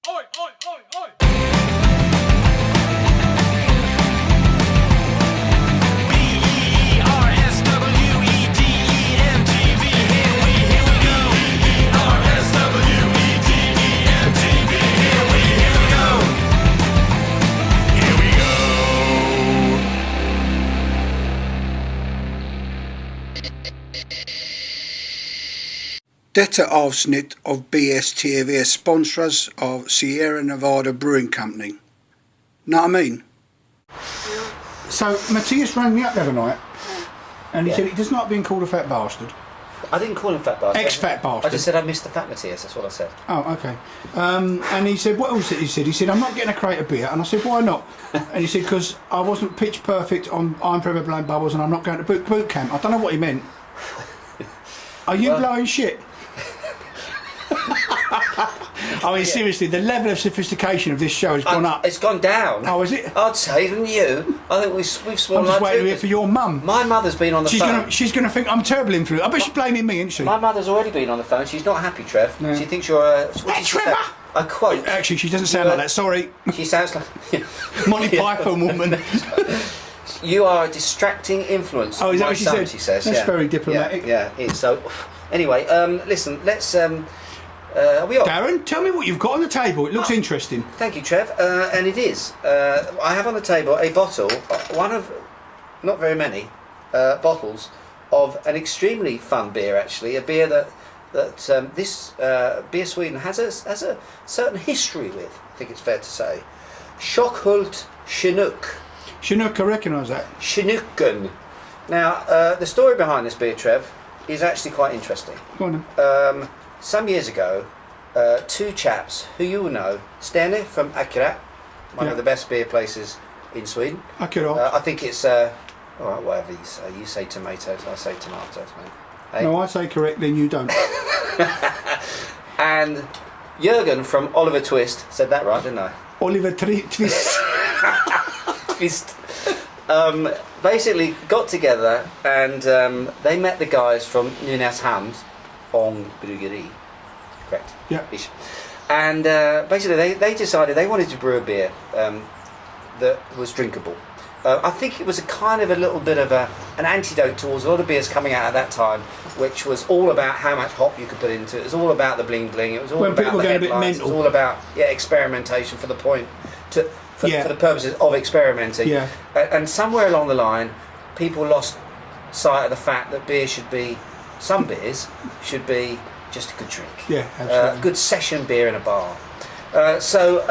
Oi, oi, oi, oi! Detta avsnitt av BSTV sponsras av Sierra Nevada Brewing Company. Know what I mean? So Matthias rang me up the other night and he said he does not being called a fat bastard. I didn't call him fat bastard. Ex-fat bastard. I just said I missed the fat Matthias, that's what I said. Oh, okay. And he said, what else did he said? He said, I'm not getting a crate of beer. And I said, why not? And he said, because I wasn't pitch perfect on I'm Forever Blowing Bubbles and I'm not going to boot camp. I don't know what he meant. Are you blowing shit? I mean, seriously, the level of sophistication of this show has gone up. It's gone down. Oh, is it? I'd say even you. I think we've sworn. I'm just waiting to hear for your mum. My mother's been on the phone. She's going to think I'm terrible influence. I bet she's blaming me, isn't she? My mother's already been on the phone. She's not happy, Trev. No. She thinks you're a... Trevor! A quote. Actually, she doesn't sound like that. Sorry. She sounds like... Monty Python woman. You are a distracting influence. Oh, is that what she said? She says. That's very diplomatic. Yeah, it is. So, anyway, listen, let's... are we on? Darren, tell me what you've got on the table. It looks interesting. Thank you, Trev. And it is. I have on the table a bottle, one of not very many bottles of an extremely fun beer. Actually, a beer that this Beer Sweden has a certain history with. I think it's fair to say. Tjockhult Tjinook. Chinook, I recognise that. Chinooken. Now, the story behind this beer, Trev, is actually quite interesting. Go on then. Some years ago, two chaps who you will know, Stene from Akira, one of the best beer places in Sweden. Akira. I think it's, all right, whatever you say. You say tomatoes, I say tomatoes, mate. Hey? No, I say correctly and you don't. And Jürgen from Oliver Twist, said that right, didn't I? Oliver Twist. Twist. Basically got together and they met the guys from Nynäshamn on Bryggeri, correct? Yeah. Ish. And basically they decided they wanted to brew a beer that was drinkable. I think it was a kind of a little bit of an antidote towards a lot of beers coming out at that time, which was all about how much hop you could put into it. It was all about the bling bling. It was all when about people the get a bit headlines. It mental. was all about experimentation for the point for the purposes of experimenting. Yeah. And somewhere along the line, people lost sight of the fact that some beers should be just a good drink. Yeah, absolutely. Good session beer in a bar. So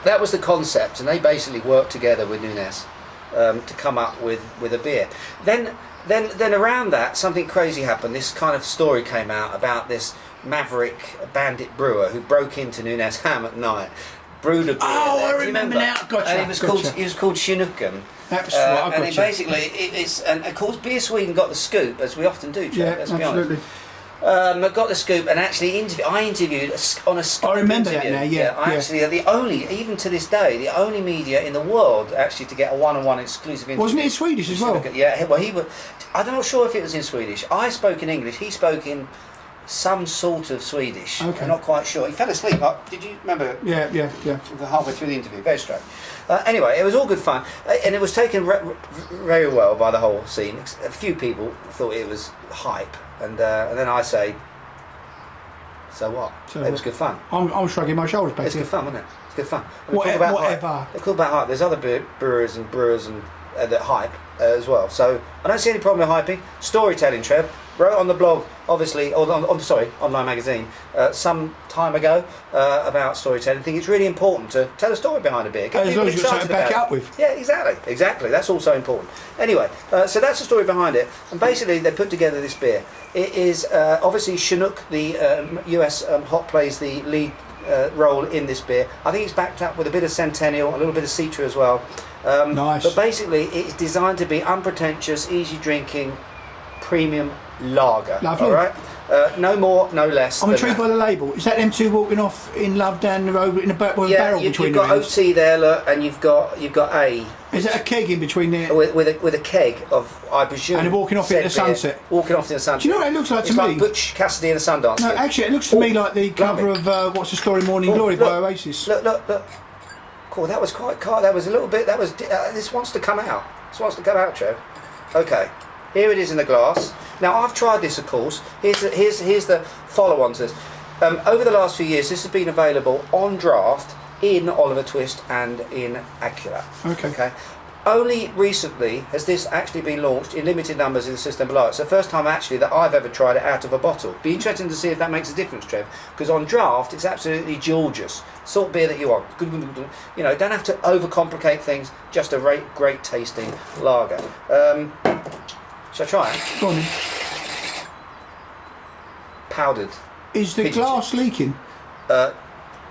that was the concept, and they basically worked together with Nunes to come up with a beer. Then around that, something crazy happened. This kind of story came out about this maverick bandit brewer who broke into Nynäshamn at night, brewed a beer. Oh, there. I remember now. Gotcha. And it was called Chinooken. That's right. And it basically it's and of course Beer Sweden got the scoop, as we often do. Yeah, let's be absolutely. honest. Got the scoop and actually I interviewed on a Skype I remember interview. that now. Yeah, I actually the only, even to this day, the only media in the world actually to get a one-on-one exclusive interview. Wasn't it in Swedish as well? Yeah, well he was. I'm not sure if it was in Swedish. I spoke in English. He spoke in some sort of Swedish. Okay. I'm not quite sure. He fell asleep. Did you remember? Yeah. Halfway through the interview, very strange. Anyway, it was all good fun, and it was taken very well by the whole scene. A few people thought it was hype, and then I say, so what? It was good fun. I'm shrugging my shoulders back. It's good fun, wasn't it? It's good fun. Whatever. They talk about hype. There's other brewers and that hype as well. So I don't see any problem with hyping. Storytelling, Trev. Wrote on the blog, obviously, online magazine, some time ago about storytelling. I think it's really important to tell a story behind a beer. As long as you've got something to back it up with. Yeah, exactly. That's also important. Anyway, so that's the story behind it. And basically, they put together this beer. It is obviously Chinook, the US hop, plays the lead role in this beer. I think it's backed up with a bit of Centennial, a little bit of Citra as well. Nice. But basically, it's designed to be unpretentious, easy drinking, premium lager. Lovely. All right. No more, no less. I'm than intrigued that. by the label. Is that them two walking off in love down the road in a barrel between you've their got hands? OT there, look, and you've got A. Is that a keg in between there? With a keg of, I presume. And they're walking off into the said beer. sunset. Walking off into the sunset. Do you know what it looks like it's to like me? Butch Cassidy and the Sundance. No, Kid. actually, it looks to me like the cover of What's the Story, Morning Glory by Oasis. Look. Cool. That was quite. That was a little bit. That was. This wants to come out. This wants to come out, Trev. Okay. Here it is in the glass. Now I've tried this, of course. Here's the follow-on to this. Over the last few years, this has been available on draft in Oliver Twist and in Acura. Okay. Only recently has this actually been launched in limited numbers in the system below. It's the first time actually that I've ever tried it out of a bottle. Be interesting to see if that makes a difference, Trev. Because on draft, it's absolutely gorgeous. Sort of beer that you want. You know, don't have to overcomplicate things. Just a great tasting lager. Shall I try it? Go on then. Powdered. Is the Pigeon glass leaking? I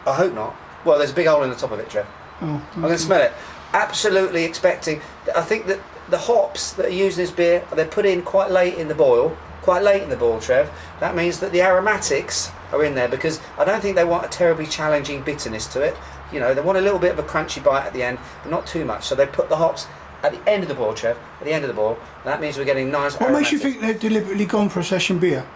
hope not. Well, there's a big hole in the top of it, Trev. Oh, okay. I'm going to smell it. Absolutely expecting. I think that the hops that are used in this beer, they're put in quite late in the boil. Trev. That means that the aromatics are in there, because I don't think they want a terribly challenging bitterness to it. You know, they want a little bit of a crunchy bite at the end, but not too much. So they put the hops at the end of the boil, Trev. At the end of the boil. That means we're getting nice. What makes you think they've deliberately gone for a session beer?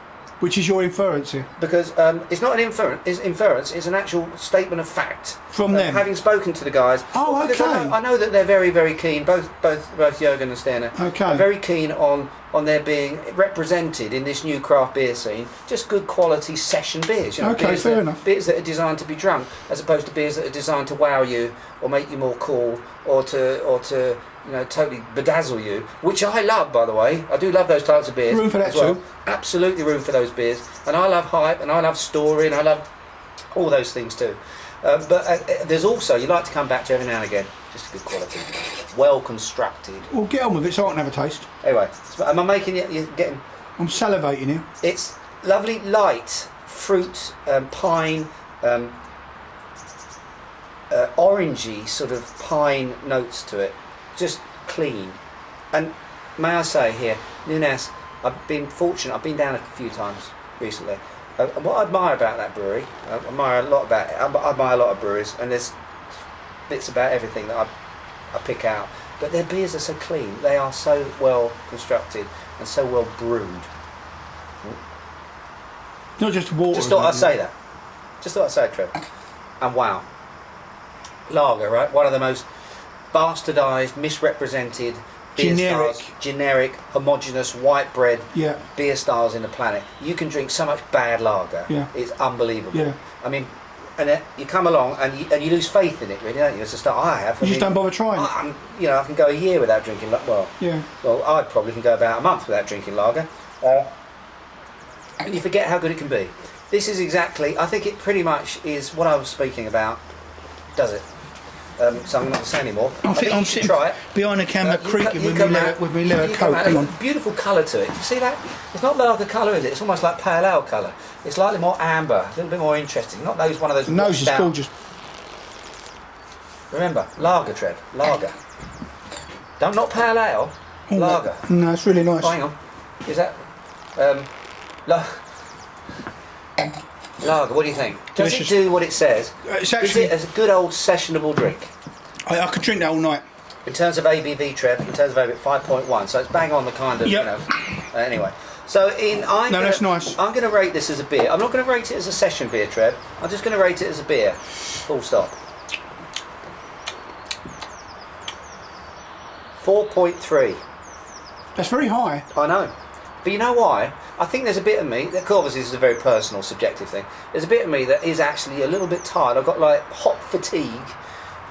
Which is your inference here? Because it's not an inference, it's an actual statement of fact. From them? Having spoken to the guys. Oh, okay. I know that they're very, very keen, both Jürgen and Sterner, are very keen on their being represented in this new craft beer scene. Just good quality session beers. You know, Okay, fair enough. Beers that are designed to be drunk, as opposed to beers that are designed to wow you, or make you more cool, or to you know, totally bedazzle you, which I love, by the way. I do love those types of beers. Room for that as well. too. Absolutely room for those beers. And I love hype, and I love story, and I love all those things too. But there's also, you like to come back to every now and again, just good quality, well constructed. Well, get on with it so I can have a taste. Anyway, am I making it? You're getting. I'm salivating here. It's lovely, light fruit, pine, orangey sort of pine notes to it. Just clean. And may I say here, Nunes, I've been fortunate. I've been down a few times recently. And what I admire about that brewery, I admire a lot of breweries, and there's bits about everything that I pick out. But their beers are so clean. They are so well constructed and so well brewed. Not just water. Just thought I'd say that. Just thought I'd say it, Trev. And wow. Lager, right? One of the most bastardised, misrepresented beer styles, generic, homogenous, white bread beer styles in the planet. You can drink so much bad lager. Yeah. It's unbelievable. Yeah. I mean, and you come along and you lose faith in it, really, don't you? It's a start I have. You just don't bother trying. I can go a year without drinking. Well, I probably can go about a month without drinking lager. And you forget how good it can be. This is exactly. I think it pretty much is what I was speaking about. Does it? So I'm not going to say anymore. I think I'm sitting try it. behind a camera creaking with my leather coat. Come on. Beautiful colour to it. You see that? It's not lager colour, is it? It's almost like pale ale colour. It's slightly more amber, a little bit more interesting. Not one of those. The nose is gorgeous. Remember, lager, Trev. Lager. Not pale ale. Lager. No, it's really nice. Oh, hang on. Is that lager? What do you think? Does Delicious. it do what it says? It's actually, is it a good old sessionable drink? I could drink that all night. In terms of ABV, Trev, in terms of ABV, 5.1, so it's bang on the kind of, anyway. So that's nice. I'm going to rate this as a beer. I'm not going to rate it as a session beer, Trev. I'm just going to rate it as a beer. Full stop. 4.3. That's very high. I know. But you know why? I think there's a bit of me, that obviously this is a very personal, subjective thing, there's a bit of me that is actually a little bit tired. I've got like hop fatigue,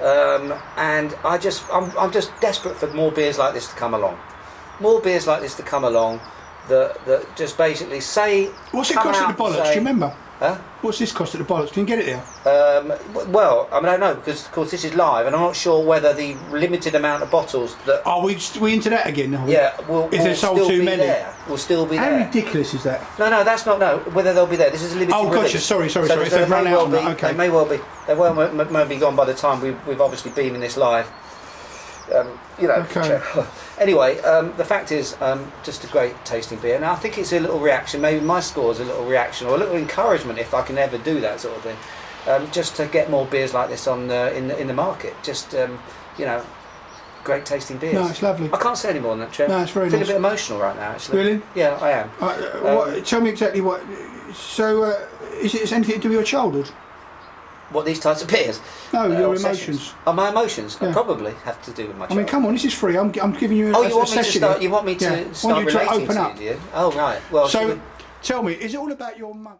and I'm just desperate for more beers like this to come along. More beers like this to come along that just basically say... What's it cost at the bollocks, do you remember? Huh? What's this cost at the bollocks? Can you get it there? Well, I mean, I don't know, because of course this is live, and I'm not sure whether the limited amount of bottles that... Are we into that again now? Yeah, if they're sold too many. Will still be How there. How ridiculous is that? No, that's not, whether they'll be there. This is a limited release. Gotcha, sorry. So if they've run out, okay. They may well be. They may be gone by the time we've obviously beamed this live. You know. Okay. Anyway, the fact is, just a great tasting beer. Now I think it's a little reaction. Maybe my score is a little reaction or a little encouragement, if I can ever do that sort of thing, just to get more beers like this on in the market. Just you know, great tasting beers. No, it's lovely. I can't say any more than that, Trev. No, it's very I feel nice. a bit emotional right now, actually. Really? Yeah, I am. Tell me exactly what. So, is it anything to do with your childhood? What, these types of beers? No, your obsessions? emotions. Oh, my emotions? Yeah. Probably have to do with my I mean, childhood. come on, this is free. I'm giving you Oh, a you want me to session. start? You want me to Yeah. start Want you to relating open to up. you? Oh, right. Well, So, tell me, is it all about your mum?